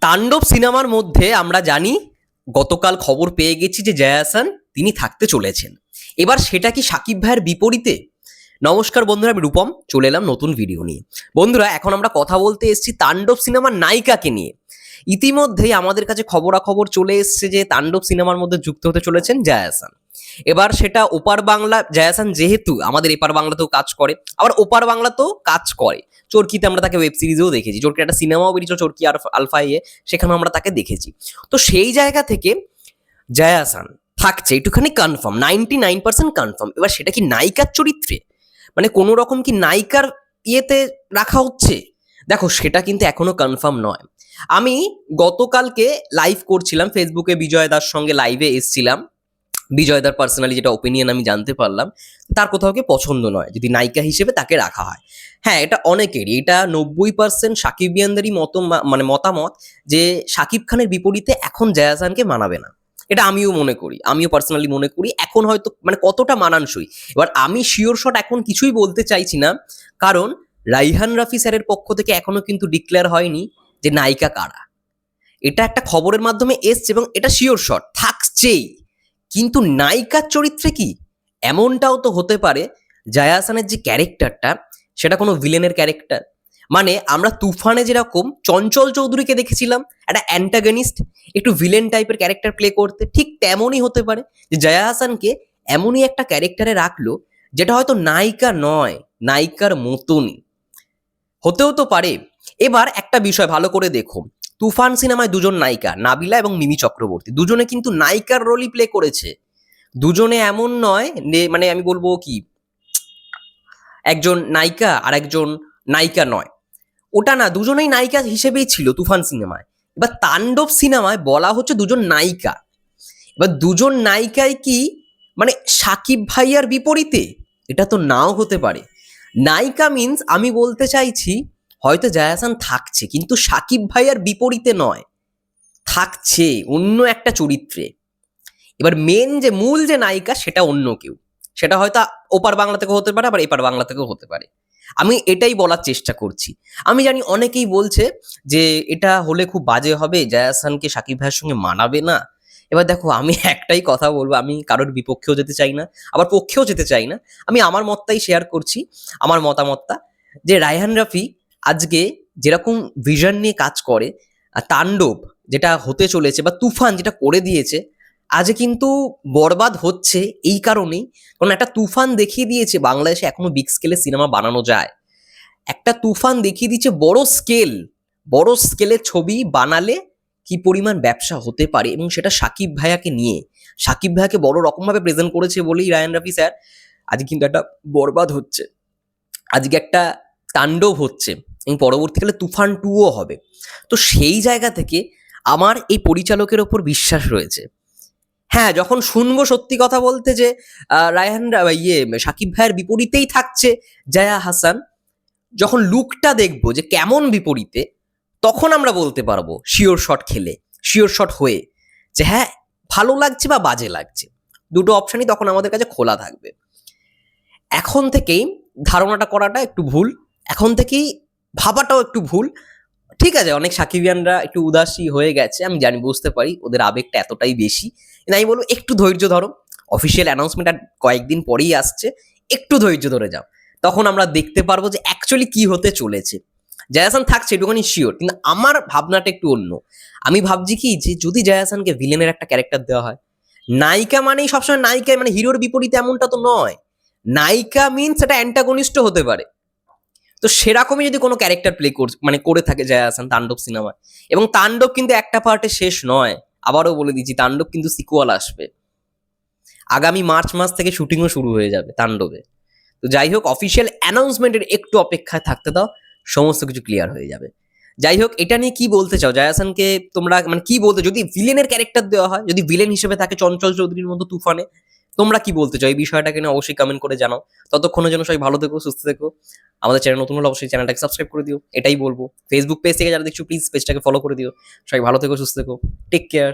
তাণ্ডব সিনেমার মধ্যে আমরা জানি গতকাল খবর পেয়ে গেছি যে জয়া আহসান তিনি থাকতে চলেছেন। এবার সেটা কি সাকিব ভাইয়ের বিপরীতে? নমস্কার বন্ধুরা, আমি রূপম চলে এলাম নতুন ভিডিও নিয়ে। বন্ধুরা, এখন আমরা কথা বলতে এসেছি তাণ্ডব সিনেমার নায়িকাকে নিয়ে। ইতিমধ্যেই আমাদের কাছে খবরাখবর চলে এসছে যে তাণ্ডব সিনেমার মধ্যে যুক্ত হতে চলেছেন জয়া আহসান। এবার সেটা ওপার বাংলা, জয়া আহসান যেহেতু আমাদের এপার বাংলাতেও কাজ করে, আবার ওপার বাংলাতেও কাজ করে। চরকিতে আমরা তাকে ওয়েব সিরিজেও দেখেছি, চরকির একটা সিনেমাও বেরিয়েছিল চরকি আলফা ইয়ে, সেখানেও আমরা তাকে দেখেছি। তো সেই জায়গা থেকে জয়া আহসান থাকছে একটুখানি কনফার্ম, 99% কনফার্ম। এবার সেটা কি নায়িকার চরিত্রে, মানে কোনো রকম কি নায়িকার ইয়েতে রাখা হচ্ছে? দেখো, সেটা কিন্তু এখনো কনফার্ম নয়। আমি গতকালকে লাইভ করছিলাম ফেসবুকে, বিজয় দার সঙ্গে লাইভে এসছিলাম। বিজয় দার পার্সোনালি যেটা ওপিনিয়ন আমি জানতে পারলাম, তার কোথাও কি পছন্দ নয় যদি নায়িকা হিসেবে তাকে রাখা হয়। হ্যাঁ, এটা অনেকেরই, এটা 90% সাকিবিয়ানদেরই মানে মতামত যে সাকিব খানের বিপরীতে এখন জয়া আহসানকে মানাবে না। এটা আমিও মনে করি, আমিও পার্সোনালি মনে করি এখন হয়তো মানে কতটা মানানসই। এবার আমি শিওর শট এখন কিছুই বলতে চাইছি না, কারণ রাইহান রাফি স্যারের পক্ষ থেকে এখনো কিন্তু ডিক্লেয়ার হয়নি যে নায়িকা কারা। এটা একটা খবরের মাধ্যমে এসছে এবং এটা শিওর শট থাকছেই। কিন্তু নায়িকার চরিত্রে কি এমনটাও তো হতে পারে জয়া আহসানের যে ক্যারেক্টারটা সেটা কোনো ভিলেনের ক্যারেক্টার। মানে আমরা তুফানে যেরকম চঞ্চল চৌধুরীকে দেখেছিলাম একটা অ্যান্টাগনিস্ট, একটু ভিলেন টাইপের ক্যারেক্টার প্লে করতে, ঠিক তেমনই হতে পারে যে জয়া আহসানকে এমনই একটা ক্যারেক্টারে রাখলো যেটা হয়তো নায়িকা নয়, নায়িকার মতনই হতেও তো পারে। এবার একটা বিষয় ভালো করে দেখো, তুফান সিনেমায় দুজন নায়িকা নাবিলা এবং মিমি চক্রবর্তী, দুজনে কিন্তু নায়িকার রোলই প্লে করেছে। দুজনে এমন নয় মানে আমি বলবো কি একজন নায়িকা আর একজন নায়িকা নয়, ওটা না, দুজনেই নায়িকা হিসেবেই ছিল তুফান সিনেমায়। এবার তাণ্ডব সিনেমায় বলা হচ্ছে দুজন নায়িকা। এবার দুজন নায়িকায় কি মানে সাকিব ভাইয়ার বিপরীতে? এটা তো নাও হতে পারে। নায়িকা মিন্স আমি বলতে চাইছি হয়তো জয়া আহসান থাকছে কিন্তু সাকিব ভাইয়ার বিপরীতে নয়, থাকছে অন্য একটা চরিত্রে। এবার মূল যে নায়িকা সেটা অন্য কেউ, সেটা হয়তো ওপার বাংলা থেকেও হতে পারে, আবার এপার বাংলা থেকেও হতে পারে। আমি এটাই বলার চেষ্টা করছি। আমি জানি অনেকেই বলছে যে এটা হলে খুব বাজে হবে, জয়া আহসানকে সাকিব ভাইয়ের সঙ্গে মানাবে না। এবার দেখো, আমি একটাই কথা বলবো, আমি কারোর বিপক্ষেও যেতে চাই না, আবার পক্ষেও যেতে চাই না। আমি আমার মতটাই শেয়ার করছি, আমার মতামতটা, যে রায়হান রাফি আজকে যেরকম ভিশন নিয়ে কাজ করে, তাণ্ডব যেটা হতে চলেছে বা তুফান যেটা করে দিয়েছে, আজ কিন্তু বরবাদ হচ্ছে এই কারণেই, কারণ একটা তুফান দেখিয়ে দিয়েছে বাংলাদেশে এখনো বিগ স্কেলে সিনেমা বানানো যায়। একটা তুফান দেখিয়ে দিচ্ছে বড় স্কেলের ছবি বানালে কি পরিমাণ ব্যবসা হতে পারে, এবং সেটা সাকিব ভাইয়াকে নিয়ে, সাকিব ভাইয়াকে বড় রকমভাবে প্রেজেন্ট করেছে বলেই রায়ান রাফি স্যার আজকে কিন্তু একটা বরবাদ হচ্ছে, আজকে একটা তাণ্ডব হচ্ছে, এবং পরবর্তীকালে তুফান 2ও হবে। তো সেই জায়গা থেকে আমার এই পরিচালকের ওপর বিশ্বাস রয়েছে। হ্যাঁ, যখন শুনবো সত্যি কথা বলতে যে সাকিব ভাইয়ের বিপরীতেই থাকছে জয়া আহসান, যখন লুকটা দেখবো যে কেমন বিপরীতে, তখন আমরা বলতে পারবো শিওর শট খেলে, শিওর শট হয়ে, যে হ্যাঁ ভালো লাগছে বা বাজে লাগছে, দুটো অপশনই তখন আমাদের কাছে খোলা থাকবে। এখন থেকেই ধারণাটা করাটা একটু ভুল, এখন থেকেই ভাবাটাও একটু ভুল। ঠিক আছে, অনেক সাকিবিয়ানরা একটু উদাসী হয়ে গেছে, আমি জানি, বুঝতে পারি ওদের আবেগটা এতটাই বেশি। কিন্তু আমি বলবো একটু ধৈর্য ধরো, অফিসিয়াল অ্যানাউন্সমেন্ট আর কয়েকদিন পরেই আসছে, একটু ধৈর্য ধরে যাও, তখন আমরা দেখতে পারবো যে অ্যাকচুয়ালি কি হতে চলেছে। জয়া আহসান থাকছে এটুখানি শিওর, কিন্তু আমার ভাবনাটা একটু অন্য। আমি ভাবছি কি যে যদি জয়া আহসানকে ভিলেনের একটা ক্যারেক্টার দেওয়া হয়, নায়িকা মানেই সবসময় নায়িকা, মানে হিরোর বিপরীতে এমনটা তো নয়। নায়িকা মিনস এটা অ্যান্টাগনিস্টও হতে পারে। তো সেরকমই যদি কোনো ক্যারেক্টার প্লে মানে করে থাকে জয়া আহসান তাণ্ডব সিনেমায়, এবং তাণ্ডব কিন্তু একটা পার্টে শেষ নয়, আবারও বলে দিচ্ছি তাণ্ডব কিন্তু সিকুয়াল আসবে, আগামী মার্চ মাস থেকে শুটিংও শুরু হয়ে যাবে তাণ্ডবে। তো যাই হোক, অফিসিয়াল অ্যানাউন্সমেন্টের একটু অপেক্ষায় থাকতে দাও, সমস্ত কিছু ক্লিয়ার হয়ে যাবে। যাই হোক, এটা নিয়ে কি বলতে চাও জয়া আহসানকে তোমরা, মানে কি বলতে, যদি ভিলেনের ক্যারেক্টার দেওয়া হয়, যদি ভিলেন হিসেবে থাকে চঞ্চল চৌধুরীর মতো তুফানে, তোমরা কি বলতে চাও এই বিষয়টাকে নিয়ে অবশ্যই কমেন্ট করে জানাও। ততক্ষণের জন্য সবাই ভালো থেকো, সুস্থ থেকো। আমাদের চ্যানেল নতুন হলে অবশ্যই চ্যানেলটাকে সাবস্ক্রাইব করে দিও, এটাই বলবো। ফেসবুক পেজ থেকে যারা দেখছো প্লিজ পেজটাকে ফলো করে দিও। সবাই ভালো থেকো, সুস্থ থেকো, টেক কেয়ার।